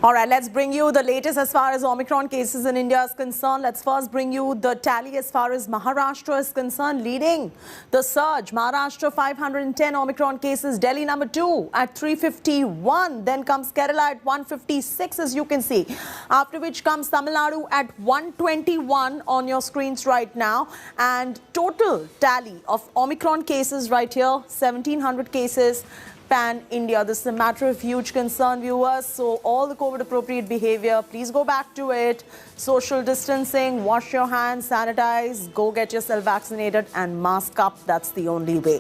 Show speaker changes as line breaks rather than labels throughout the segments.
All right, let's bring you the latest as far as Omicron cases in India is concerned. Let's first bring you the tally as far as Maharashtra is concerned. Leading the surge, Maharashtra 510 Omicron cases, Delhi number 2 at 351. Then comes Kerala at 156, as you can see. After which comes Tamil Nadu at 121 on your screens right now. And total tally of Omicron cases right here, 1,700 cases. Pan-India. This is a matter of huge concern, viewers. So all the COVID-appropriate behavior, please go back to it. Social distancing, wash your hands, sanitize, go get yourself vaccinated and mask up. That's the only way.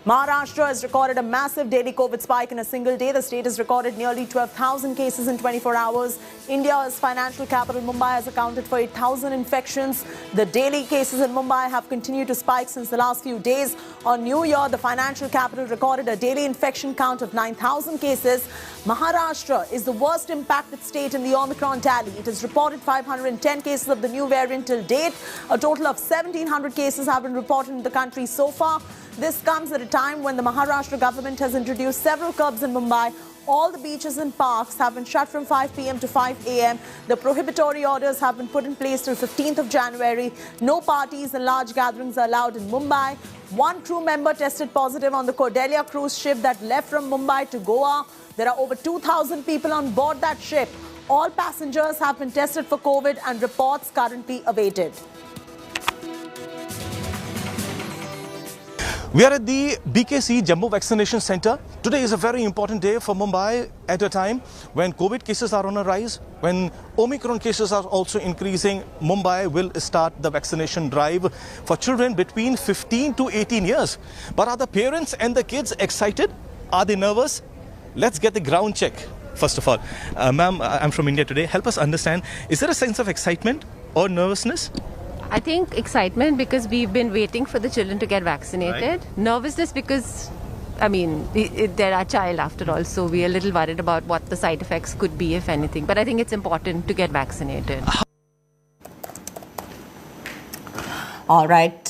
Maharashtra has recorded a massive daily COVID spike in a single day. The state has recorded nearly 12,000 cases in 24 hours. India's financial capital, Mumbai, has accounted for 8,000 infections. The daily cases in Mumbai have continued to spike since the last few days. On New Year, the financial capital recorded a daily infection count of 9,000 cases. Maharashtra is the worst impacted state in the Omicron tally. It has reported 510 cases of the new variant till date. A total of 1,700 cases have been reported in the country so far. This comes at a time when the Maharashtra government has introduced several curbs in Mumbai. All the beaches and parks have been shut from 5 p.m. to 5 a.m. The prohibitory orders have been put in place till 15th of January. No parties and large gatherings are allowed in Mumbai. One crew member tested positive on the Cordelia cruise ship that left from Mumbai to Goa. There are over 2,000 people on board that ship. All passengers have been tested for COVID and reports currently awaited.
We are at the BKC Jammu Vaccination Center. Today is a very important day for Mumbai at a time when COVID cases are on a rise, when Omicron cases are also increasing. Mumbai will start the vaccination drive for children between 15 to 18 years. But are the parents and the kids excited? Are they nervous? Let's get the ground check. First of all, ma'am, I'm from India Today. Help us understand, is there a sense of excitement or nervousness?
I think excitement because we've been waiting for the children to get vaccinated. Right. Nervousness because, I mean, they're our child after all. So we're a little worried about what the side effects could be, if anything. But I think it's important to get vaccinated.
All right,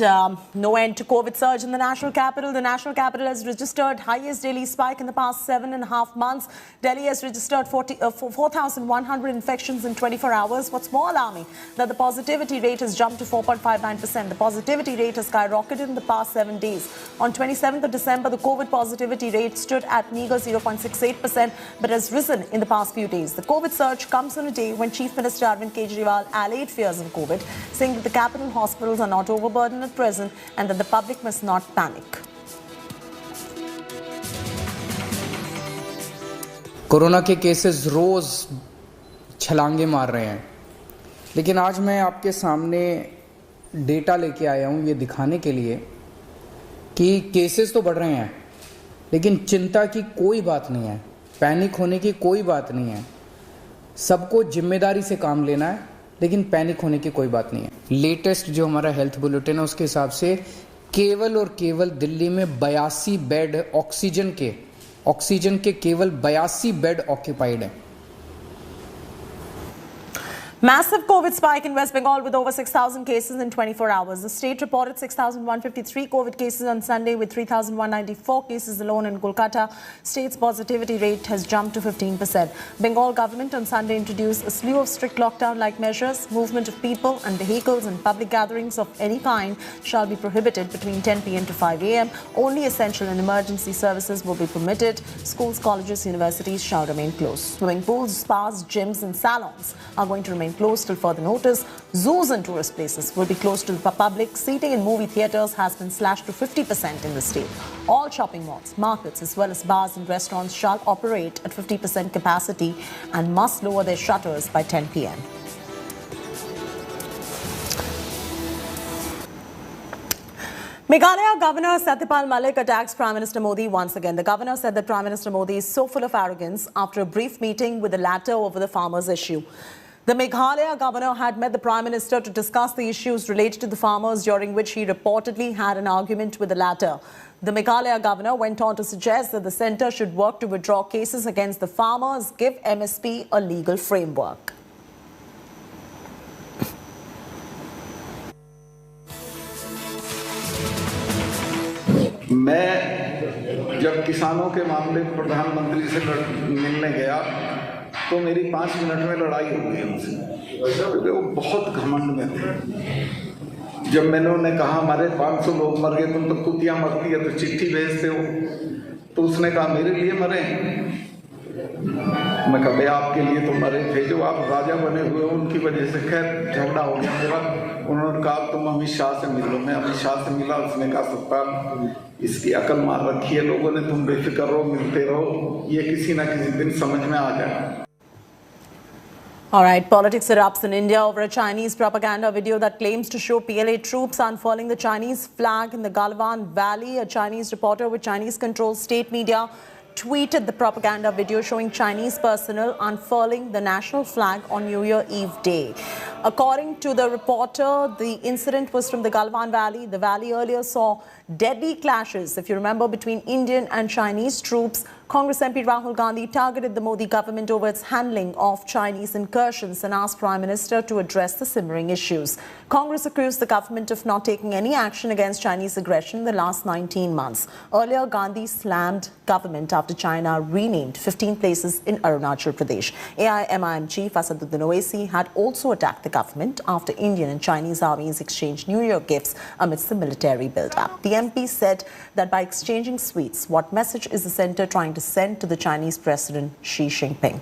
no end to COVID surge in the national capital. The national capital has registered highest daily spike in the past 7.5 months. Delhi has registered 4,100 infections in 24 hours. What's more alarming, that the positivity rate has jumped to 4.59%. The positivity rate has skyrocketed in the past 7 days. On 27th of December, the COVID positivity rate stood at meager 0.68%, but has risen in the past few days. The COVID surge comes on a day when Chief Minister Arvind Kejriwal allayed fears of COVID, saying that the capital hospitals are not overburdened at present and that the public must not panic.
Corona के cases रोज छलांगे मार रहे हैं, लेकिन आज मैं आपके सामने data लेके आया हूं ये दिखाने के लिए कि केसेस तो बढ़ रहे हैं, लेकिन चिंता की कोई बात नहीं है, पैनिक होने की कोई बात नहीं है। सबको जिम्मेदारी से काम लेना है, लेकिन पैनिक होने की कोई बात नहीं है। लेटेस्ट जो हमारा हेल्थ बुलेटिन है उसके हिसाब से केवल और केवल दिल्ली में 82 बेड ऑक्सीजन के केवल 82 बेड ऑक्यूपाइड हैं।
Massive COVID spike in West Bengal with over 6,000 cases in 24 hours. The state reported 6,153 COVID cases on Sunday with 3,194 cases alone in Kolkata. State's positivity rate has jumped to 15%. Bengal government on Sunday introduced a slew of strict lockdown-like measures. Movement of people and vehicles and public gatherings of any kind shall be prohibited between 10 p.m. to 5 a.m. Only essential and emergency services will be permitted. Schools, colleges, universities shall remain closed. Swimming pools, spas, gyms and salons are going to remain closed till further notice. Zoos and tourist places will be closed to the public. Seating in movie theatres has been slashed to 50% in the state. All shopping malls, markets as well as bars and restaurants shall operate at 50% capacity and must lower their shutters by 10 p.m. Meghalaya Governor Satyapal Malik attacks Prime Minister Modi once again. The governor said that Prime Minister Modi is so full of arrogance after a brief meeting with the latter over the farmers' issue. The Meghalaya governor had met the Prime Minister to discuss the issues related to the farmers, during which he reportedly had an argument with the latter. The Meghalaya governor went on to suggest that the centre should work to withdraw cases against the farmers, give MSP a legal framework.
मैं जब किसानों के मामले प्रधानमंत्री से मिलने गया तो मेरी 5 मिनट में लड़ाई हो गई उनसे, क्योंकि वो बहुत घमंड में थे। जब मैंने उन्हें कहा हमारे 500 लोग मर गए, तुम तो कुतिया मरती है तो चिट्ठी भेजते हो, तो उसने कहा मेरे लिए मरे। मैं कहा भाई आपके लिए तो मरे थे, जो आप राजा बने हुए उनकी वजह से खैर झगड़ा हो गया मेरा। उन्होंने कहा तुम अमित शाह से मिलो। मैं अमित शाह से मिला, उसने कहा सत्तार इसकी अकल मार रखी है लोगों ने, तुम बेफिक्र रहो, मिलते रहो, ये किसी ना किसी दिन समझ में आ जाए।
All right, politics erupts in India over a Chinese propaganda video that claims to show PLA troops unfurling the Chinese flag in the Galwan Valley. A Chinese reporter with Chinese-controlled state media tweeted the propaganda video showing Chinese personnel unfurling the national flag on New Year Eve day. According to the reporter, the incident was from the Galwan Valley. The valley earlier saw deadly clashes, if you remember, between Indian and Chinese troops. Congress MP Rahul Gandhi targeted the Modi government over its handling of Chinese incursions and asked Prime Minister to address the simmering issues. Congress accused the government of not taking any action against Chinese aggression in the last 19 months. Earlier, Gandhi slammed government after China renamed 15 places in Arunachal Pradesh. AIMIM chief Asaduddin Owaisi had also attacked the government after Indian and Chinese armies exchanged New Year gifts amidst the military build-up. The MP said that by exchanging sweets, what message is the centre trying to send to the Chinese President Xi Jinping?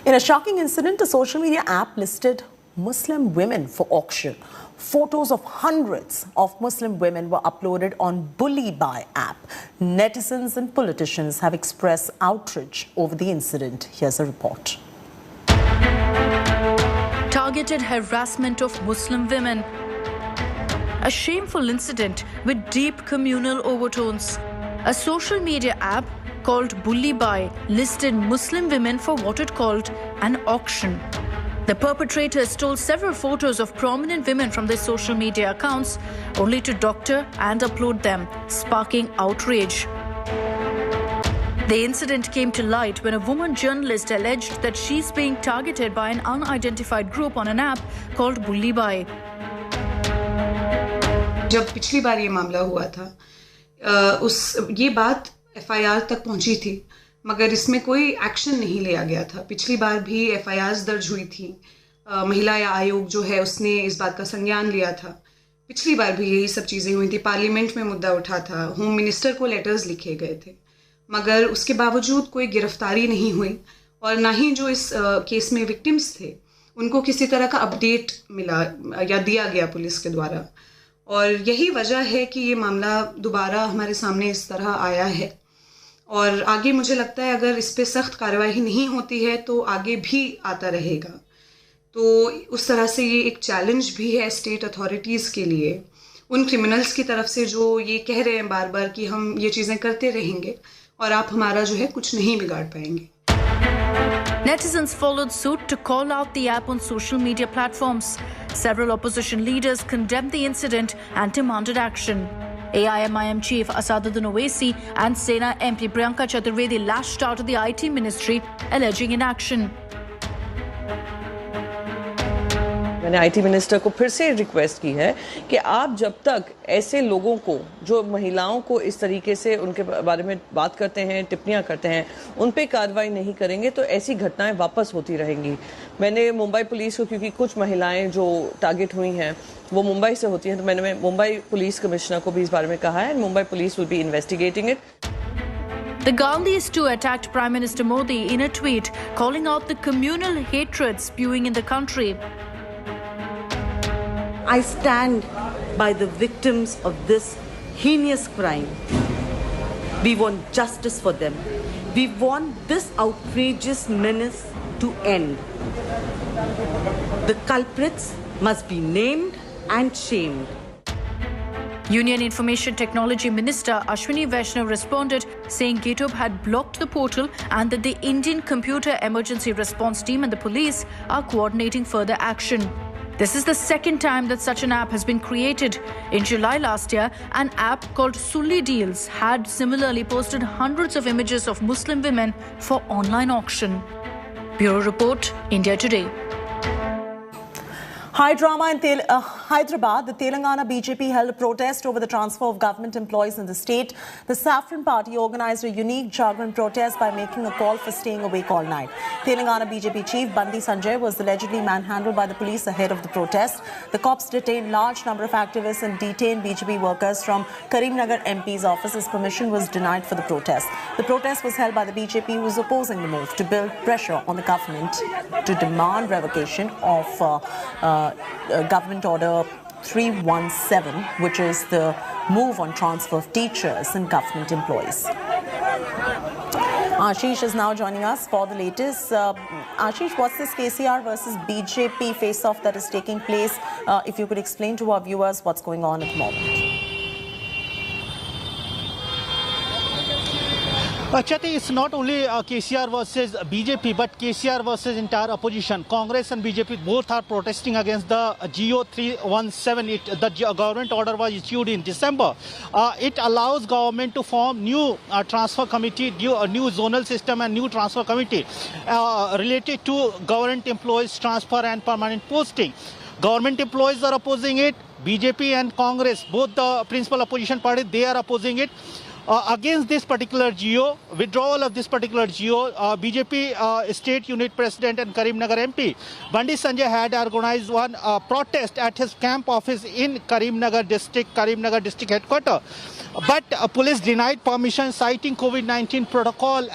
In a shocking incident, a social media app listed Muslim women for auction. Photos of hundreds of Muslim women were uploaded on Bully Buy app. Netizens and politicians have expressed outrage over the incident. Here's a report.
Targeted harassment of Muslim women. A shameful incident with deep communal overtones. A social media app called Bully Buy listed Muslim women for what it called an auction. The perpetrators stole several photos of prominent women from their social media accounts, only to doctor and upload them, sparking outrage. The incident came to light when a woman journalist alleged that she's being targeted by an unidentified group on an app called Bully Buy.
जब पिछली बार ये मामला हुआ था, ये बात FIR तक पहुंची थी, मगर इसमें कोई एक्शन नहीं लिया गया था। पिछली बार भी FIRs दर्ज हुई थी, महिला आयोग जो है उसने इस बात का संज्ञान लिया था। पिछली बार भी यही सब चीज़ें हुई थी, पार्लियामेंट में मुद्दा उठा था, होम मिनिस्टर को लेटर्स लिखे गए थे, मगर उसके बावजूद कोई गिरफ्तारी नहीं हुई और ना ही जो इस केस में विक्टिम्स थे उनको किसी तरह का अपडेट मिला या दिया गया पुलिस के द्वारा। और यही वजह है कि ये मामला दोबारा हमारे सामने इस तरह आया है और आगे मुझे लगता है अगर इस पे सख्त कार्रवाई नहीं होती है तो आगे भी आता रहेगा। तो उस तरह से ये एक चैलेंज भी है स्टेट अथॉरिटीज़ के लिए, उन क्रिमिनल्स की तरफ से जो ये कह रहे हैं बार बार कि हम ये चीज़ें करते रहेंगे और आप हमारा जो है कुछ नहीं बिगाड़ पाएंगे।
Netizens followed suit to call out the app on social media platforms. Several opposition leaders condemned the incident and demanded action. AIMIM chief Asaduddin Owaisi and Sena MP Priyanka Chaturvedi lashed out at the IT ministry, alleging inaction.
मैंने IT minister को फिर से request की है कि आप जब तक ऐसे लोगों को जो महिलाओं को इस तरीके से उनके बारे में बात करते हैं, टिप्पणियां करते हैं, उन पे कार्रवाई नहीं करेंगे तो ऐसी घटनाएं वापस होती रहेंगी। मैंने मुंबई पुलिस को, क्योंकि कुछ महिलाएं जो टारगेट हुई हैं वो मुंबई से होती हैं, तो मैंने मुंबई पुलिस कमिश्नर को भी इस बारे में कहा है, Mumbai police will be investigating it.
The Gandhis too attacked Prime Minister Modi in a tweet, calling out the communal hatred spewing in the country.
I stand by the victims of this heinous crime. We want justice for them. We want this outrageous menace to end. The culprits must be named and shamed.
Union Information Technology Minister Ashwini Vaishnaw responded, saying GitHub had blocked the portal and that the Indian Computer Emergency Response Team and the police are coordinating further action. This is the second time that such an app has been created. In July last year, an app called Sulli Deals had similarly posted hundreds of images of Muslim women for online auction. Bureau Report, India Today.
High drama in Hyderabad. The Telangana BJP held a protest over the transfer of government employees in the state. The Saffron Party organized a unique Jagran protest by making a call for staying awake all night. Telangana BJP chief Bandi Sanjay was allegedly manhandled by the police ahead of the protest. The cops detained large number of activists and detained BJP workers from Karimnagar MP's office as permission was denied for the protest. The protest was held by the BJP, who was opposing the move to build pressure on the government to demand revocation of Government Order 317, which is the move on transfer of teachers and government employees. Ashish is now joining us for the latest. Ashish, what's this KCR versus BJP face-off that is taking place? If you could explain to our viewers what's going on at the moment.
Chati, it's not only KCR versus BJP, but KCR versus entire opposition. Congress and BJP both are protesting against the GO 317. The government order was issued in December. It allows government to form new transfer committee, new zonal system and new transfer committee related to government employees transfer and permanent posting. Government employees are opposing it. BJP and Congress, both the principal opposition parties, they are opposing it. Against this particular GO, withdrawal of this particular GO, BJP State Unit President and Karimnagar MP, Bandi Sanjay had organized one protest at his camp office in Karimnagar district headquarters. But police denied permission, citing COVID-19 protocol.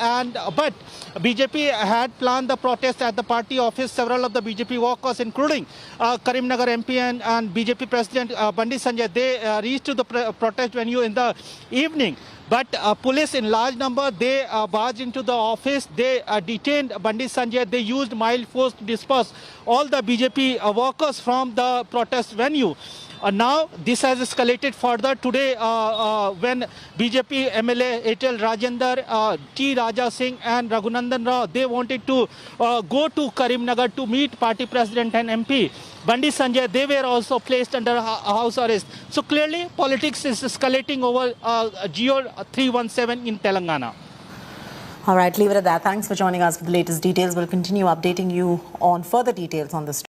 But BJP had planned the protest at the party office. Several of the BJP workers, including Karimnagar MP and BJP President Bandi Sanjay, they reached to the protest venue in the evening. But police in large number, they barged into the office. They detained Bandi Sanjay. They used mild force to disperse all the BJP workers from the protest venue. Now, this has escalated further. Today, when BJP MLA Etel Rajendra, T. Raja Singh and Raghunandan Rao, they wanted to go to Karimnagar to meet party president and MP Bandi Sanjay, they were also placed under house arrest. So clearly, politics is escalating over GO 317 in Telangana.
All right, leave it at that. Thanks for joining us for the latest details. We'll continue updating you on further details on this story.